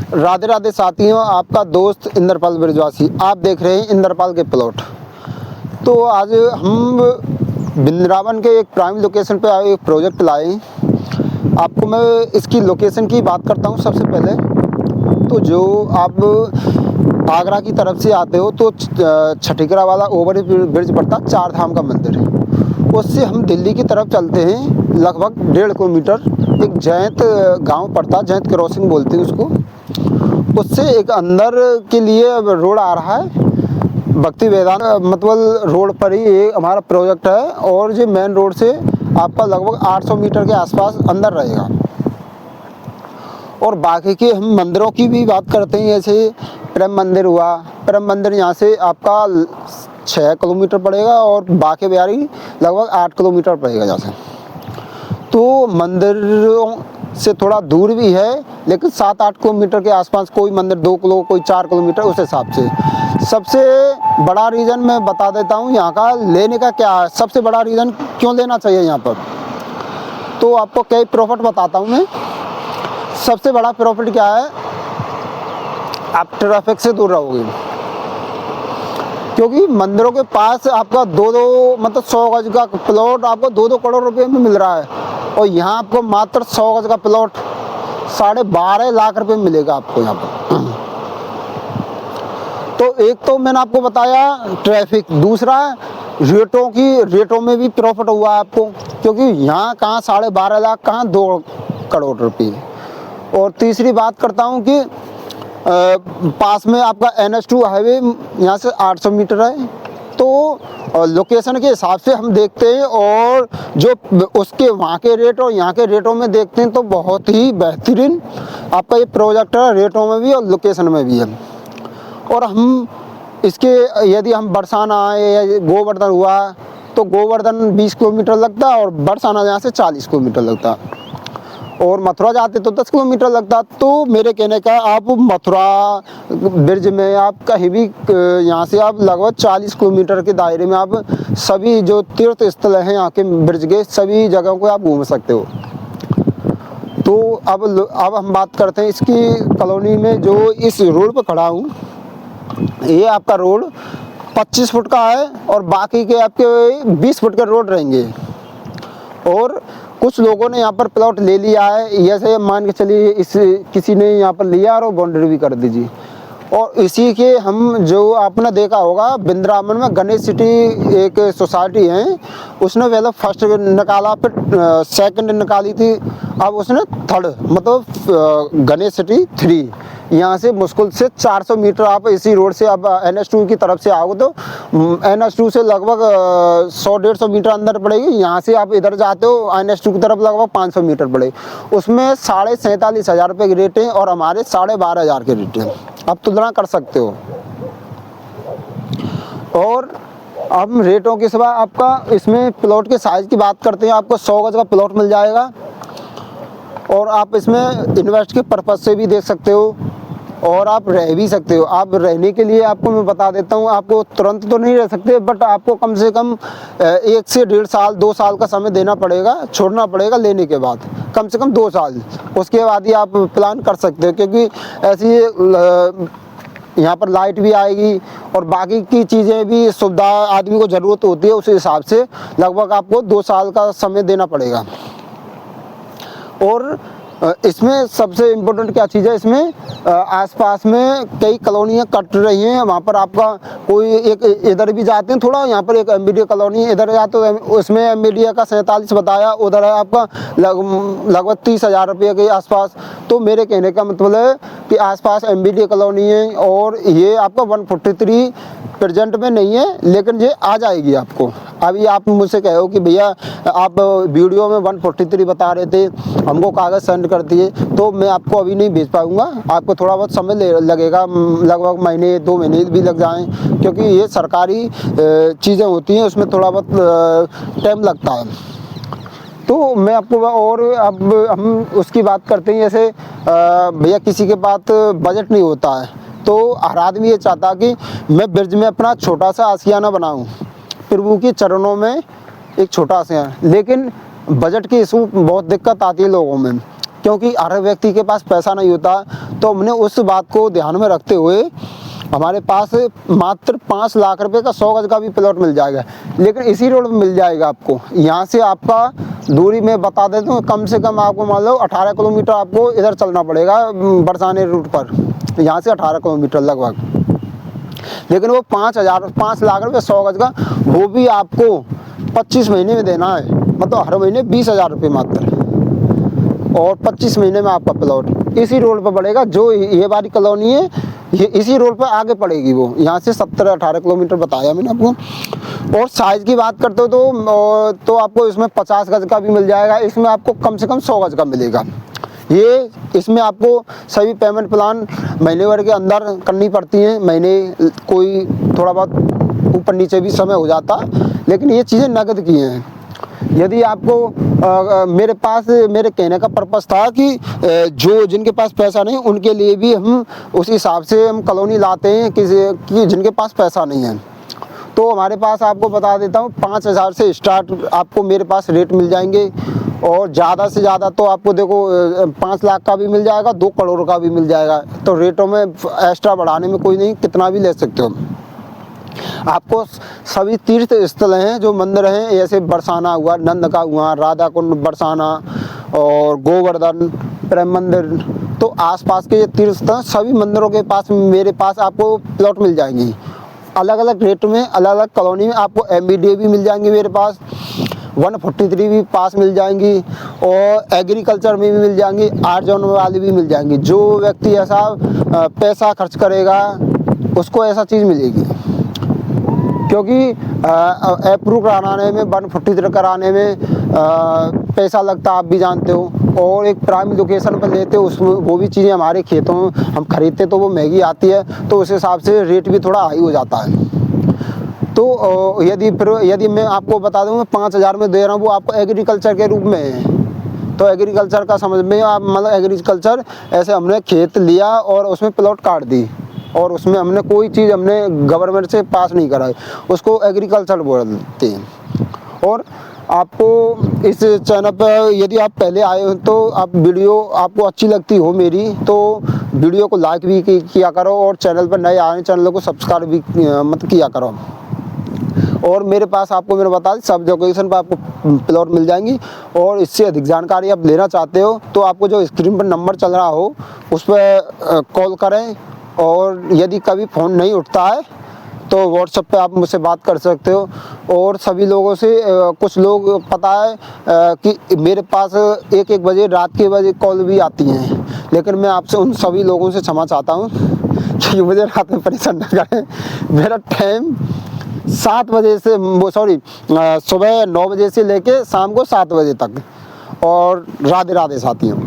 राधे राधे साथियों, आपका दोस्त इंद्रपाल ब्रिजवासी। आप देख रहे हैं इंद्रपाल के प्लॉट। तो आज हम वृंदावन के एक प्राइम लोकेशन पे आए, एक प्रोजेक्ट लाए। आपको मैं इसकी लोकेशन की बात करता हूँ। सबसे पहले तो जो आप आगरा की तरफ से आते हो तो छठीकरा वाला ओवर ब्रिज पड़ता, चार धाम का मंदिर है। उससे हम दिल्ली की तरफ चलते हैं, लगभग 1.5 किलोमीटर एक जैंत गांव पड़ता, जैंत क्रॉसिंग बोलते हैं उसको। उससे एक अंदर के लिए रोड आ रहा है, भक्ति वेदांत मतलब रोड पर ही ये हमारा प्रोजेक्ट है। और जो मेन रोड से आपका लगभग 800 मीटर के आसपास अंदर रहेगा। और बाकी के हम मंदिरों की भी बात करते हैं, जैसे प्रेम मंदिर हुआ। प्रेम मंदिर यहाँ से आपका 6 किलोमीटर पड़ेगा और बाके बिहारी लगभग 8 किलोमीटर पड़ेगा यहाँ से। तो मंदिरों से थोड़ा दूर भी है, लेकिन 7-8 किलोमीटर के आसपास। कोई मंदिर 2 किलो, कोई 4 किलोमीटर, उस हिसाब से। सबसे बड़ा रीज़न मैं बता देता हूँ यहाँ का लेने का क्या है। सबसे बड़ा रीज़न क्यों लेना चाहिए यहाँ पर, तो आपको कई प्रॉफिट बताता हूँ मैं। सबसे बड़ा प्रॉफिट क्या है, आप ट्रैफिक से दूर रहोगे, क्योंकि मंदिरों के पास आपका 2 मतलब 100 गज का प्लॉट आपको 2-2 करोड़ रुपए में मिल रहा है। और यहाँ आपको मात्र 100 गज का प्लॉट 12.5 लाख रुपए मिलेगा आपको यहाँ पर। तो एक तो मैंने आपको बताया ट्रैफिक, दूसरा रेटों में भी प्रॉफिट हुआ आपको, क्योंकि यहाँ कहाँ 12.5 लाख, कहाँ 2 करोड़ रुपये। और तीसरी बात करता हूँ कि पास में आपका NH2 हाईवे यहाँ से 800 मीटर है। तो लोकेशन के हिसाब से हम देखते हैं, और जो उसके वहाँ के रेट और यहाँ के रेटों में देखते हैं, तो बहुत ही बेहतरीन आपका ये प्रोजेक्ट है, रेटों में भी और लोकेशन में भी है। और हम इसके यदि हम बरसाना आए या गोवर्धन हुआ, तो गोवर्धन 20 किलोमीटर लगता है और बरसाना यहाँ से 40 किलोमीटर लगता है। और मथुरा जाते तो 10 किलोमीटर लगता। तो मेरे कहने का, आप मथुरा ब्रिज में आप कहीं भी यहाँ से आप लगभग 40 किलोमीटर के दायरे में आप सभी जो तीर्थ स्थल हैं यहाँ के ब्रिज के, सभी जगहों को आप घूम सकते हो। तो अब हम बात करते हैं इसकी कॉलोनी में। जो इस रोड पर खड़ा हूँ, ये आपका रोड 25 फुट का है और बाकी के आपके 20 फुट के रोड रहेंगे। और कुछ लोगों ने यहाँ पर प्लॉट ले लिया है, जैसे मान के चलिए किसी ने यहाँ पर लिया और बाउंड्री भी कर दीजिए। और इसी के हम जो आपने देखा होगा, वृंदावन में गणेश सिटी एक सोसाइटी है, उसने पहले फर्स्ट निकाला, फिर सेकंड निकाली थी, अब उसने थर्ड मतलब गणेश सिटी 3। यहाँ से मुश्किल से 400 मीटर आप इसी रोड से अब NH2 की तरफ से आओगे तो NH2 से लगभग 100-150 मीटर अंदर पड़ेगी। यहाँ से आप इधर जाते हो NH2 की तरफ लगभग 500 मीटर पड़ेगी। उसमें 47,500 रुपये की रेट है और हमारे 12,500 के रेट है। आप तुलना कर सकते हो। और अब रेटों के सिवा आपका इसमें प्लॉट के साइज़ की बात करते हैं, आपको 100 गज का प्लॉट मिल जाएगा। और आप इसमें इन्वेस्ट के पर्पज़ से भी देख सकते हो और आप रह भी सकते हो। आप रहने के लिए आपको मैं बता देता हूँ, आपको तुरंत तो नहीं रह सकते, बट आपको कम से कम 1 से 1.5 साल 2 साल का समय देना पड़ेगा, छोड़ना पड़ेगा लेने के बाद, कम से कम 2 साल। उसके बाद ही आप प्लान कर सकते हो, क्योंकि ऐसी यहाँ पर लाइट भी आएगी और बाकी की चीज़ें भी, सुविधा आदमी को ज़रूरत होती है, उस हिसाब से लगभग आपको 2 साल का समय देना पड़ेगा। और इसमें सबसे इम्पोर्टेंट क्या चीज़ है, इसमें आसपास में कई कॉलोनियाँ कट रही हैं। वहाँ पर आपका कोई एक इधर भी जाते हैं थोड़ा, यहाँ पर एक MBDA कॉलोनी है, इधर जाते हो उसमें MBDA का 47 बताया, उधर है आपका लगभग 30,000 रुपये के आसपास। तो मेरे कहने का मतलब है कि आसपास MBDA कॉलोनी है, और ये आपका 143 प्रेजेंट में नहीं है, लेकिन ये आ जाएगी आपको। अभी आप मुझसे कहो कि भैया आप वीडियो में 143 बता रहे थे, हमको कागज़ सेंड कर दिए, तो मैं आपको अभी नहीं भेज पाऊँगा। आपको थोड़ा बहुत समय लगेगा, लगभग महीने 2 महीने भी लग जाएं, क्योंकि ये सरकारी चीज़ें होती हैं, उसमें थोड़ा बहुत टाइम लगता है। तो मैं आपको, और अब हम उसकी बात करते हैं, जैसे भैया किसी के पास बजट नहीं होता है, तो हर आदमी ये चाहता कि मैं ब्रिज में अपना छोटा सा आशियाना बनाऊं, प्रभु के चरणों में एक छोटा सा। लेकिन बजट की इशू बहुत दिक्कत आती है लोगों में, क्योंकि हर व्यक्ति के पास पैसा नहीं होता। तो हमने उस बात को ध्यान में रखते हुए हमारे पास मात्र 5 लाख रुपए का 100 गज का भी प्लॉट मिल जाएगा, लेकिन इसी रोड पे मिल जाएगा आपको। यहाँ से आपका दूरी में बता देता हूँ, कम से कम आपको मान लो 18 किलोमीटर आपको इधर चलना पड़ेगा बरसाने रूट पर, यहाँ से 18 किलोमीटर लगभग। लेकिन वो 5 लाख रुपए 100 गज का, वो भी आपको 25 महीने में देना है, मतलब हर महीने 20,000 रुपये मात्र, और 25 महीने में आपका प्लॉट इसी रोड पर पड़ेगा। जो ये वाली कॉलोनी है ये इसी रोड पर आगे पड़ेगी, वो यहाँ से 17-18 किलोमीटर बताया मैंने आपको। और साइज़ की बात करते हो तो आपको इसमें 50 गज का भी मिल जाएगा, इसमें आपको कम से कम 100 गज का मिलेगा। ये इसमें आपको सभी पेमेंट प्लान महीने भर के अंदर करनी पड़ती हैं, महीने कोई थोड़ा बहुत ऊपर नीचे भी समय हो जाता, लेकिन ये चीज़ें नगद की हैं। यदि आपको मेरे कहने का पर्पस था कि जो जिनके पास पैसा नहीं उनके लिए भी हम उस हिसाब से हम कॉलोनी लाते हैं कि जिनके पास पैसा नहीं है। तो हमारे पास आपको बता देता हूँ 5,000 से स्टार्ट आपको मेरे पास रेट मिल जाएंगे, और ज़्यादा से ज़्यादा तो आपको देखो 5 लाख का भी मिल जाएगा, 2 करोड़ का भी मिल जाएगा। तो रेटों में एक्स्ट्रा बढ़ाने में कोई नहीं, कितना भी ले सकते हो। आपको सभी तीर्थ स्थल हैं जो मंदिर हैं, जैसे बरसाना हुआ, नंद का हुआ, राधा कुंड बरसाना और गोवर्धन प्रेम मंदिर, तो आसपास के तीर्थ स्थल सभी मंदिरों के पास मेरे पास आपको प्लॉट मिल जाएंगी। अलग अलग रेट में अलग अलग कॉलोनी में आपको MBDA भी मिल जाएंगी मेरे पास, 143 भी पास मिल जाएंगी, और एग्रीकल्चर में भी मिल जाएंगी, 8 जोन वाली भी मिल जाएंगी। जो व्यक्ति ऐसा पैसा खर्च करेगा उसको ऐसा चीज़ मिलेगी, क्योंकि अप्रूव कराने में 143 कराने में पैसा लगता आप भी जानते हो, और एक प्राइम लोकेशन पर लेते हो उसमें वो भी चीज़ें हमारे खेतों में हम खरीदते तो वो महंगी आती है, तो उस हिसाब से रेट भी थोड़ा हाई हो जाता है। तो यदि मैं आपको बता दूँ मैं 5,000 में दे रहा हूँ, वो आपको एग्रीकल्चर के रूप में है। तो एग्रीकल्चर का समझ में आप मतलब एग्रीकल्चर ऐसे हमने खेत लिया और उसमें प्लॉट काट दी, और उसमें हमने कोई चीज़ हमने गवर्नमेंट से पास नहीं कराई, उसको एग्रीकल्चर बोलते हैं। और आपको इस चैनल पर यदि आप पहले आए हो तो आप वीडियो आपको अच्छी लगती हो मेरी, तो वीडियो को लाइक भी किया करो, और चैनल पर नए आए चैनल को सब्सक्राइब भी मत किया करो। और मेरे पास आपको मैंने बता दी सब लोकेशन पर आपको प्लॉट मिल जाएंगी। और इससे अधिक जानकारी आप लेना चाहते हो तो आपको जो स्क्रीन पर नंबर चल रहा हो उस पर कॉल करें, और यदि कभी फ़ोन नहीं उठता है तो व्हाट्सएप पे आप मुझसे बात कर सकते हो। और सभी लोगों से कुछ लोग पता है कि मेरे पास 1-1 बजे रात के बजे कॉल भी आती हैं, लेकिन मैं आपसे उन सभी लोगों से क्षमा चाहता हूँ कि मुझे रात में परेशान न करें। मेरा टाइम 7 बजे से सुबह 9 बजे से लेके शाम को 7 बजे तक। और राधे राधे साथियों।